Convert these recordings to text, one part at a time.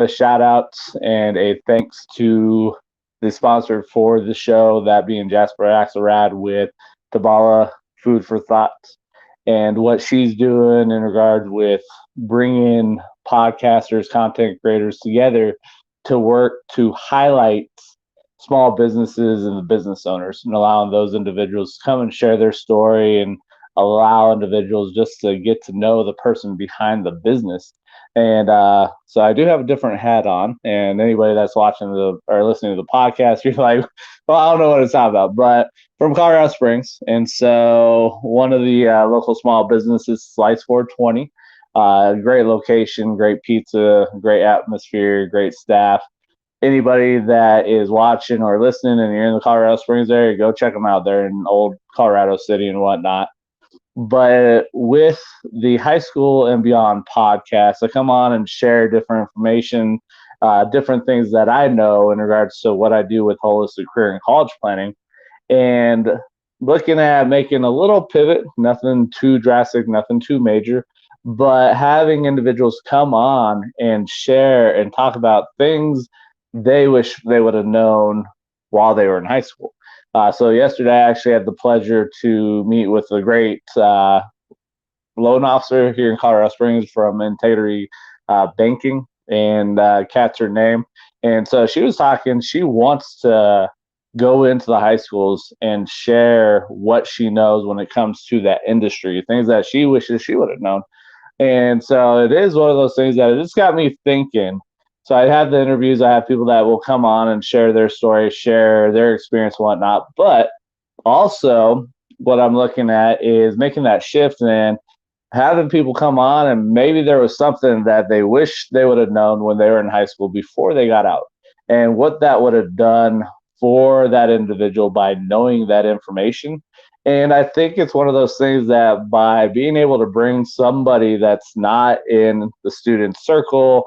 a shout out and a thanks to the sponsor for the show, that being Jasper Axelrad with Tabala Food for Thought, and what she's doing in regards with bringing podcasters, content creators together to work to highlight small businesses and the business owners, and allowing those individuals to come and share their story, and allow individuals just to get to know the person behind the business. And so I do have a different hat on. And anybody that's watching or listening to the podcast, you're like, well, I don't know what it's talking about. But from Colorado Springs. And so one of the local small businesses, Slice 420, great location, great pizza, great atmosphere, great staff. Anybody that is watching or listening and you're in the Colorado Springs area, go check them out. They're in old Colorado City and whatnot. But with the High School and Beyond podcast, I come on and share different information, different things that I know in regards to what I do with holistic career and college planning, and looking at making a little pivot, nothing too drastic, nothing too major, but having individuals come on and share and talk about things they wish they would have known while they were in high school. So yesterday, I actually had the pleasure to meet with a great loan officer here in Colorado Springs from Integrity Banking, and Kat's her name. And so she was talking. She wants to go into the high schools and share what she knows when it comes to that industry, things that she wishes she would have known. And so it is one of those things that it just got me thinking. So I have the interviews. I have people that will come on and share their story, share their experience, and whatnot. But also, what I'm looking at is making that shift and having people come on, and maybe there was something that they wish they would have known when they were in high school before they got out, and what that would have done for that individual by knowing that information. And I think it's one of those things that by being able to bring somebody that's not in the student circle,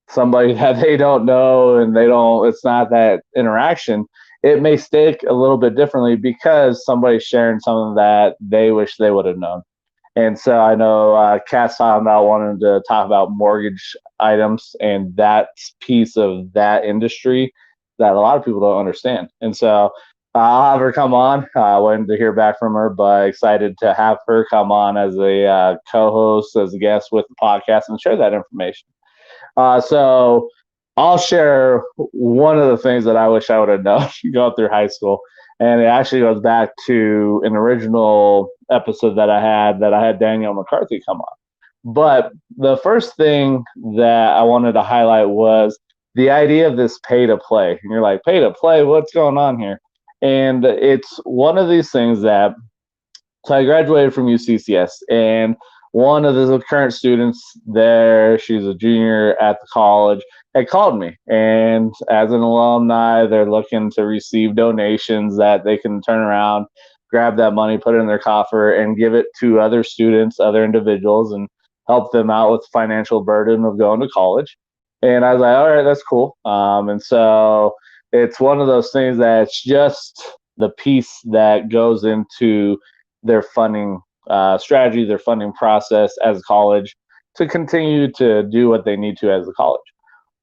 somebody that they don't know, and it's not that interaction, it may stick a little bit differently because somebody's sharing something that they wish they would have known. And so I know Kat's talking about wanting to talk about mortgage items, and that piece of that industry that a lot of people don't understand. And so I'll have her come on. Waiting to hear back from her, but excited to have her come on as a co-host, as a guest with the podcast, and share that information. So I'll share one of the things that I wish I would have known going through high school. And it actually goes back to an original episode that I had Danielle McCarthy come on. But the first thing that I wanted to highlight was the idea of this pay to play. And you're like, pay to play? What's going on here? And it's one of these things that, so I graduated from UCCS, and one of the current students there, she's a junior at the college, had called me. And as an alumni, they're looking to receive donations that they can turn around, grab that money, put it in their coffer, and give it to other students, other individuals, and help them out with the financial burden of going to college. And I was like, all right, that's cool. And so it's one of those things that's just the piece that goes into their funding strategy, their funding process as a college, to continue to do what they need to as a college.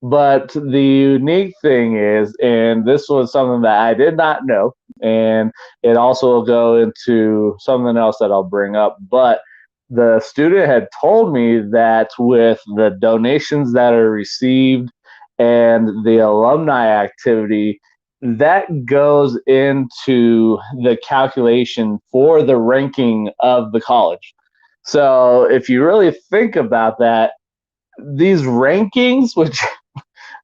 But the unique thing is, and this was something that I did not know, and it also will go into something else that I'll bring up, but the student had told me that with the donations that are received and the alumni activity, that goes into the calculation for the ranking of the college. So if you really think about that, these rankings, which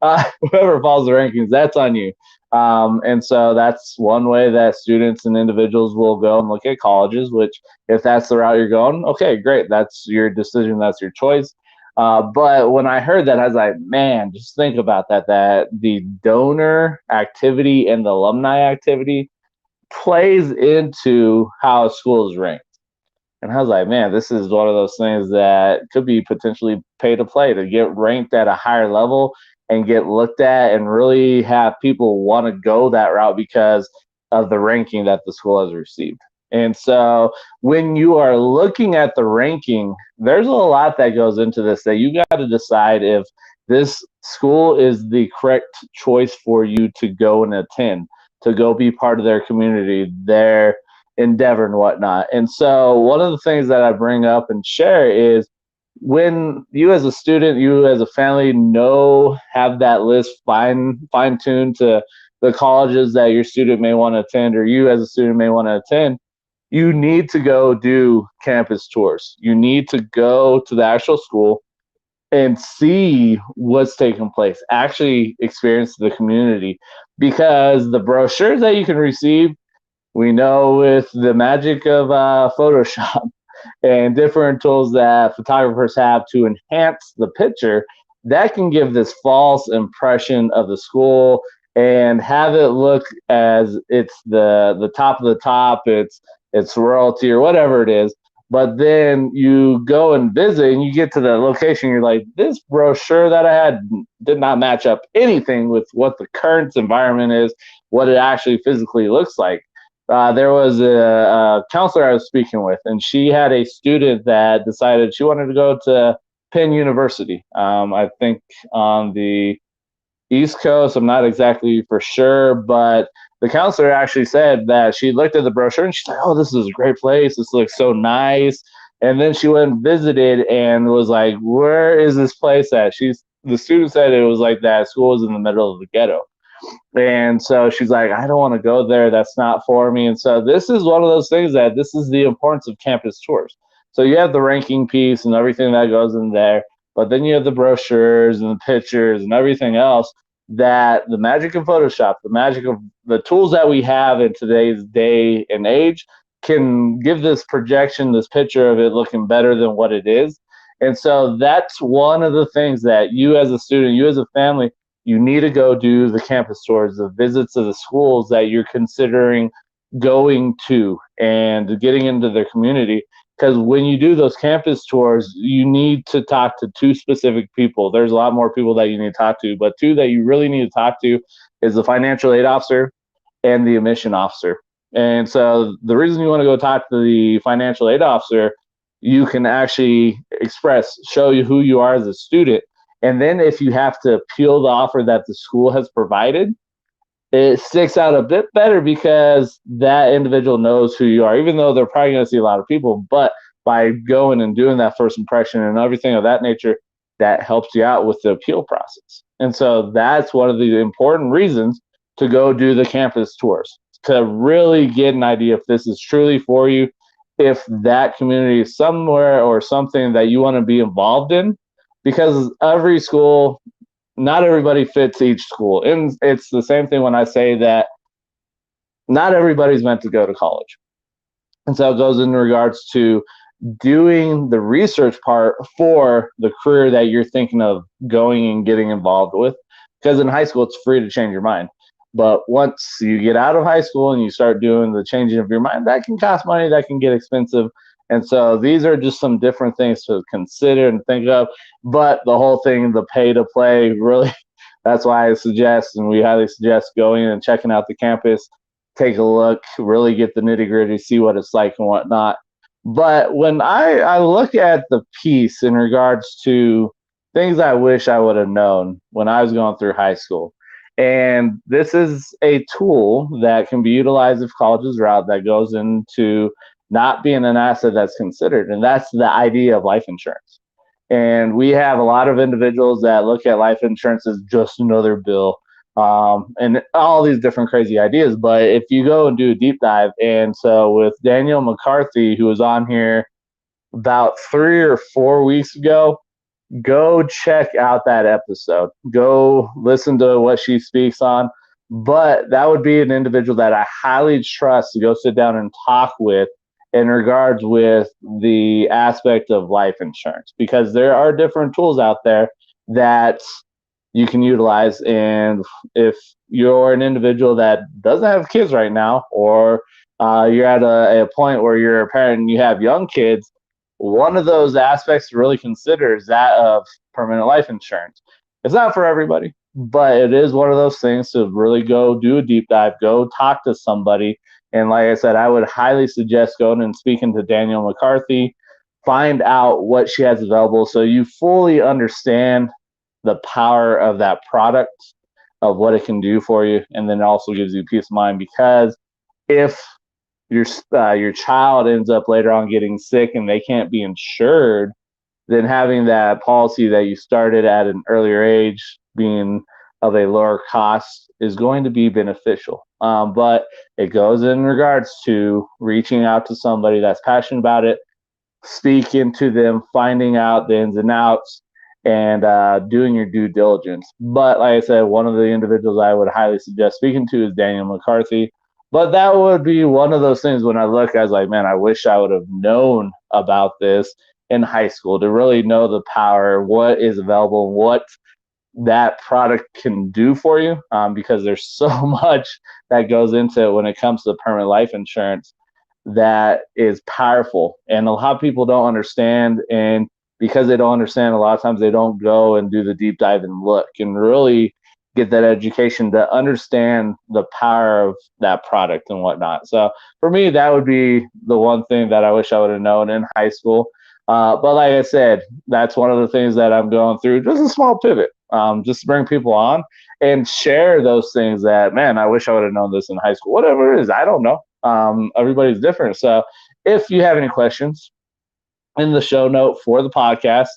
whoever follows the rankings, that's on you. And so that's one way that students and individuals will go and look at colleges, which if that's the route you're going, okay, great. That's your decision. That's your choice. But when I heard that, I was like, man, just think about that the donor activity and the alumni activity plays into how a school is ranked. And I was like, man, this is one of those things that could be potentially pay to play, to get ranked at a higher level and get looked at and really have people want to go that route because of the ranking that the school has received. And so when you are looking at the ranking, there's a lot that goes into this that you got to decide if this school is the correct choice for you to go and attend, to go be part of their community, their endeavor and whatnot. And so one of the things that I bring up and share is when you as a student, you as a family have that list fine tuned to the colleges that your student may want to attend, or you as a student may want to attend, you need to go do campus tours. You need to go to the actual school and see what's taking place, actually experience the community, because the brochures that you can receive, we know with the magic of Photoshop and different tools that photographers have to enhance the picture, that can give this false impression of the school and have it look as it's the top of the top, it's royalty or whatever it is. But then you go and visit and you get to the location, you're like, this brochure that I had did not match up anything with what the current environment is, what it actually physically looks like. There was a counselor I was speaking with, and she had a student that decided she wanted to go to Penn University. I think on the East Coast. I'm not exactly for sure, but the counselor actually said that she looked at the brochure and she's like, "Oh, this is a great place. This looks so nice." And then she went and visited and was like, "Where is this place at?" The student said it was like that school was in the middle of the ghetto. And so she's like, I don't want to go there. That's not for me. And so this is one of those things that this is the importance of campus tours. So you have the ranking piece and everything that goes in there, but then you have the brochures and the pictures and everything else, that the magic of Photoshop, the magic of the tools that we have in today's day and age can give this projection, this picture of it looking better than what it is. And so that's one of the things that you as a student, you as a family, you need to go do the campus tours, the visits of the schools that you're considering going to and getting into their community. Because when you do those campus tours, you need to talk to two specific people. There's a lot more people that you need to talk to, but two that you really need to talk to is the financial aid officer and the admission officer. And so the reason you want to go talk to the financial aid officer, you can actually show you who you are as a student. And then if you have to appeal the offer that the school has provided, it sticks out a bit better because that individual knows who you are, even though they're probably going to see a lot of people. But by going and doing that first impression and everything of that nature, that helps you out with the appeal process. And so that's one of the important reasons to go do the campus tours, to really get an idea if this is truly for you, if that community is somewhere or something that you want to be involved in, because every school, not everybody fits each school. And it's the same thing when I say that not everybody's meant to go to college. And so it goes in regards to doing the research part for the career that you're thinking of going and getting involved with. Because in high school, it's free to change your mind. But once you get out of high school and you start doing the changing of your mind, that can cost money, that can get expensive. And so these are just some different things to consider and think of. But the whole thing, the pay to play, really, that's why I suggest, and we highly suggest going and checking out the campus, take a look, really get the nitty gritty, see what it's like and whatnot. But when I look at the piece in regards to things I wish I would have known when I was going through high school, and this is a tool that can be utilized if colleges are out, that goes into not being an asset that's considered. And that's the idea of life insurance. And we have a lot of individuals that look at life insurance as just another bill, and all these different crazy ideas. But if you go and do a deep dive, and so with Danielle McCarthy, who was on here about 3 or 4 weeks ago, go check out that episode. Go listen to what she speaks on. But that would be an individual that I highly trust to go sit down and talk with in regards with the aspect of life insurance, because there are different tools out there that you can utilize. And if you're an individual that doesn't have kids right now, or you're at a point where you're a parent and you have young kids, one of those aspects to really consider is that of permanent life insurance. It's not for everybody, but it is one of those things to really go do a deep dive, go talk to somebody. And like I said, I would highly suggest going and speaking to Danielle McCarthy, find out what she has available so you fully understand the power of that product, of what it can do for you, and then it also gives you peace of mind, because if your child ends up later on getting sick and they can't be insured, then having that policy that you started at an earlier age being of a lower cost is going to be beneficial. But it goes in regards to reaching out to somebody that's passionate about it, speaking to them, finding out the ins and outs, and doing your due diligence. But like I said, one of the individuals I would highly suggest speaking to is Daniel McCarthy. But that would be one of those things when I look, I was like, man, I wish I would have known about this in high school to really know the power, what is available, what that product can do for you, because there's so much that goes into it when it comes to permanent life insurance that is powerful. And a lot of people don't understand. And because they don't understand, a lot of times they don't go and do the deep dive and look and really get that education to understand the power of that product and whatnot. So for me, that would be the one thing that I wish I would have known in high school. But like I said, that's one of the things that I'm going through, just a small pivot, just to bring people on and share those things that, man, I wish I would have known this in high school. Whatever it is, I don't know. Everybody's different. So if you have any questions, in the show note for the podcast,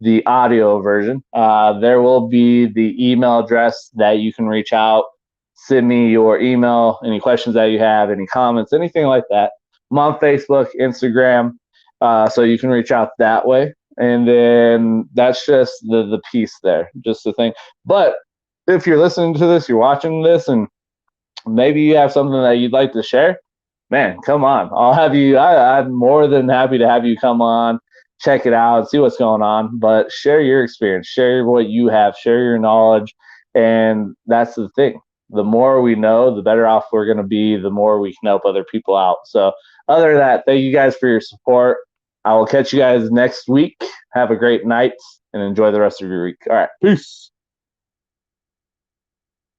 the audio version, there will be the email address that you can reach out, send me your email, any questions that you have, any comments, anything like that. I'm on Facebook, Instagram, so you can reach out that way. And then that's just the piece there, just the thing. But if you're listening to this, you're watching this, and maybe you have something that you'd like to share, man, come on. I'll have you. I'm more than happy to have you come on, check it out, see what's going on. But share your experience, share what you have, share your knowledge. And that's the thing. The more we know, the better off we're going to be, the more we can help other people out. So, other than that, thank you guys for your support. I will catch you guys next week. Have a great night and enjoy the rest of your week. All right. Peace.